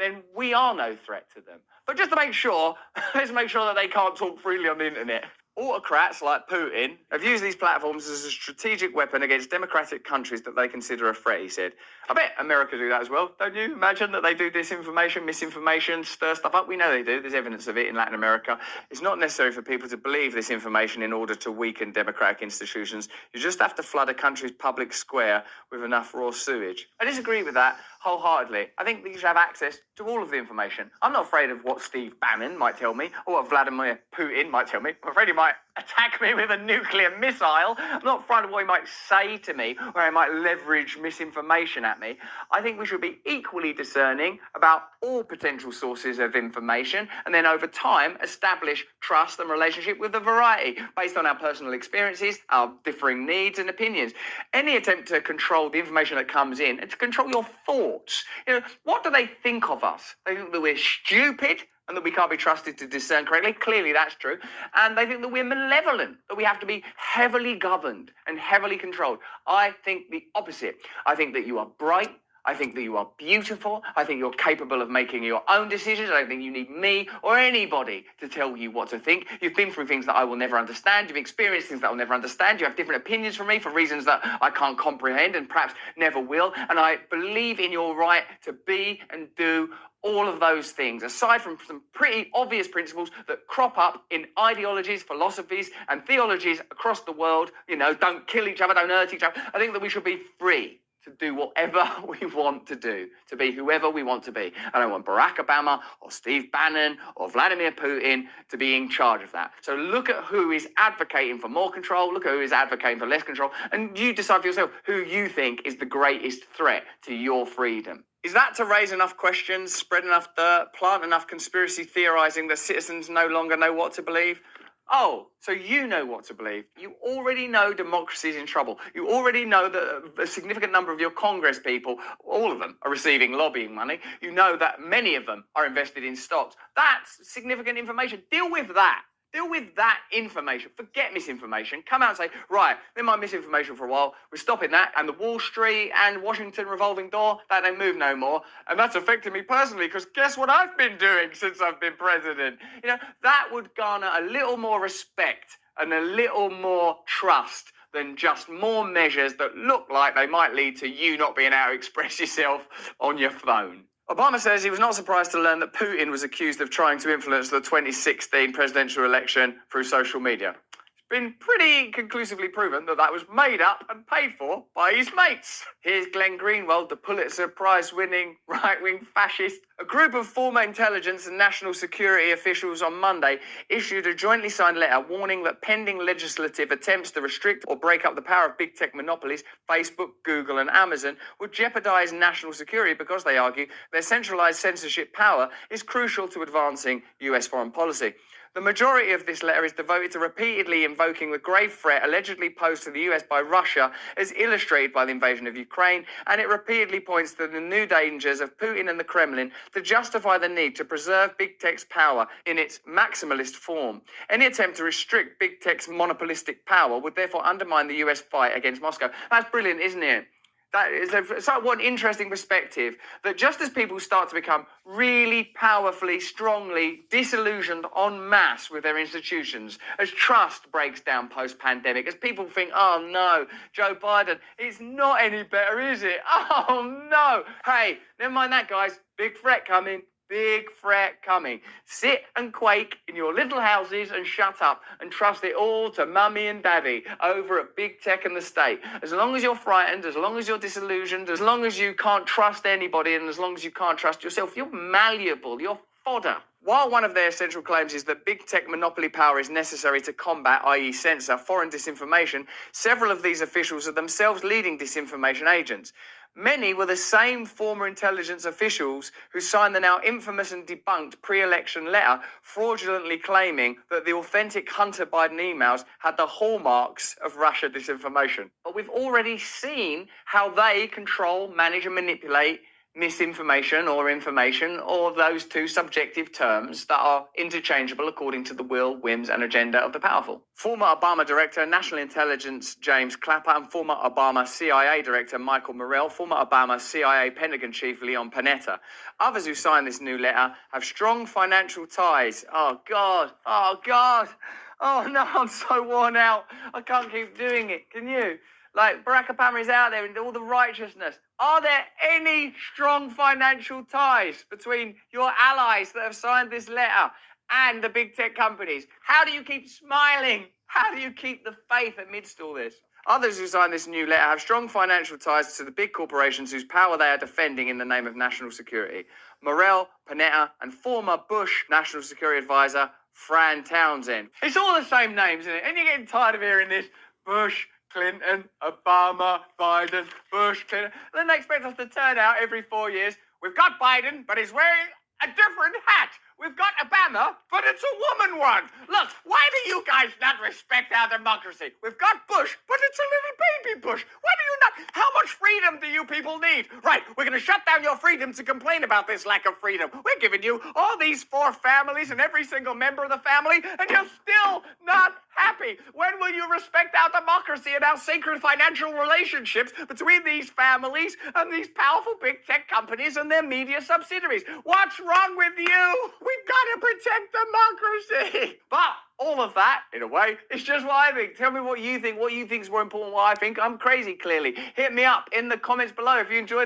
then we are no threat to them. But just to make sure, let's make sure that they can't talk freely on the internet. Autocrats like Putin have used these platforms as a strategic weapon against democratic countries that they consider a threat, he said. I bet America do that as well. Don't you imagine that they do disinformation, misinformation, stir stuff up? We know they do. There's evidence of it in Latin America. It's not necessary for people to believe this information in order to weaken democratic institutions. You just have to flood a country's public square with enough raw sewage. I disagree with that wholeheartedly. I think that you should have access to all of the information. I'm not afraid of what Steve Bannon might tell me or what Vladimir Putin might tell me. I'm afraid he might attack me with a nuclear missile. I'm not afraid of what he might say to me or he might leverage misinformation at me. I think we should be equally discerning about all potential sources of information and then over time establish trust and relationship with a variety based on our personal experiences, our differing needs and opinions. Any attempt to control the information that comes in and to control your thoughts. What do they think of us? They think that we're stupid and that we can't be trusted to discern correctly. Clearly, that's true. And they think that we're malevolent, that we have to be heavily governed and heavily controlled. I think the opposite. I think that you are bright. I think that you are beautiful. I think you're capable of making your own decisions. I don't think you need me or anybody to tell you what to think. You've been through things that I will never understand. You've experienced things that I'll never understand. You have different opinions from me for reasons that I can't comprehend and perhaps never will. And I believe in your right to be and do all of those things, aside from some pretty obvious principles that crop up in ideologies, philosophies, and theologies across the world. Don't kill each other, don't hurt each other. I think that we should be free to do whatever we want to do, to be whoever we want to be. I don't want Barack Obama or Steve Bannon or Vladimir Putin to be in charge of that. So look at who is advocating for more control, look at who is advocating for less control, and you decide for yourself who you think is the greatest threat to your freedom. Is that to raise enough questions, spread enough dirt, plant enough conspiracy theorizing that citizens no longer know what to believe? Oh, so you know what to believe. You already know democracy is in trouble. You already know that a significant number of your Congress people, all of them, are receiving lobbying money. You know that many of them are invested in stocks. That's significant information. Deal with that. Deal with that information. Forget misinformation. Come out and say, right, there might be misinformation for a while. We're stopping that. And the Wall Street and Washington revolving door, that don't move no more. And that's affected me personally because guess what I've been doing since I've been president? That would garner a little more respect and a little more trust than just more measures that look like they might lead to you not being able to express yourself on your phone. Obama says he was not surprised to learn that Putin was accused of trying to influence the 2016 presidential election through social media. It's been pretty conclusively proven that that was made up and paid for by his mates. Here's Glenn Greenwald, the Pulitzer Prize-winning right-wing fascist. A group of former intelligence and national security officials on Monday issued a jointly signed letter warning that pending legislative attempts to restrict or break up the power of big tech monopolies, Facebook, Google and Amazon, would jeopardize national security because, they argue, their centralized censorship power is crucial to advancing US foreign policy. The majority of this letter is devoted to repeatedly invoking the grave threat allegedly posed to the US by Russia as illustrated by the invasion of Ukraine, and it repeatedly points to the new dangers of Putin and the Kremlin to justify the need to preserve big tech's power in its maximalist form. Any attempt to restrict big tech's monopolistic power would therefore undermine the US fight against Moscow. That's brilliant, isn't it? That is one interesting perspective, that just as people start to become really powerfully, strongly disillusioned en masse with their institutions, as trust breaks down post-pandemic, as people think, oh no, Joe Biden, it's not any better, is it? Oh no. Hey, never mind that, guys. Big threat coming. Big threat coming. Sit and quake in your little houses and shut up and trust it all to mummy and daddy over at big tech and the state. As long as you're frightened, as long as you're disillusioned, as long as you can't trust anybody and as long as you can't trust yourself, you're malleable, you're fodder. While one of their central claims is that big tech monopoly power is necessary to combat, i.e. censor, foreign disinformation, several of these officials are themselves leading disinformation agents. Many were the same former intelligence officials who signed the now infamous and debunked pre-election letter fraudulently claiming that the authentic Hunter Biden emails had the hallmarks of Russia disinformation. But we've already seen how they control, manage and manipulate misinformation or information, or those two subjective terms that are interchangeable according to the will, whims, and agenda of the powerful. Former Obama Director, National Intelligence James Clapper, and former Obama CIA Director Michael Morrell, former Obama CIA Pentagon Chief Leon Panetta. Others who signed this new letter have strong financial ties. Oh, God. Oh, God. Oh, no, I'm so worn out. I can't keep doing it. Can you? Like, Barack Obama is out there in all the righteousness. Are there any strong financial ties between your allies that have signed this letter and the big tech companies? How do you keep smiling? How do you keep the faith amidst all this? Others who signed this new letter have strong financial ties to the big corporations whose power they are defending in the name of national security. Morrell, Panetta, and former Bush National Security Advisor Fran Townsend. It's all the same names, isn't it? And you're getting tired of hearing this. Bush, Clinton, Obama, Biden, Bush, Clinton. And then they expect us to turn out every 4 years. We've got Biden, but he's wearing a different hat. We've got Obama, but it's a woman one. Look, why do you guys not respect our democracy? We've got Bush, but it's a little baby Bush. Why do you not? How much freedom do you people need? Right, we're going to shut down your freedom to complain about this lack of freedom. We're giving you all these 4 families and every single member of the family, and you're still not happy. When will you respect our democracy and our sacred financial relationships between these families and these powerful big tech companies and their media subsidiaries? What's wrong with you? We've got to protect democracy. But all of that, in a way, is just what I think. Tell me what you think. What you think is more important than what I think. I'm crazy, clearly. Hit me up in the comments below if you enjoyed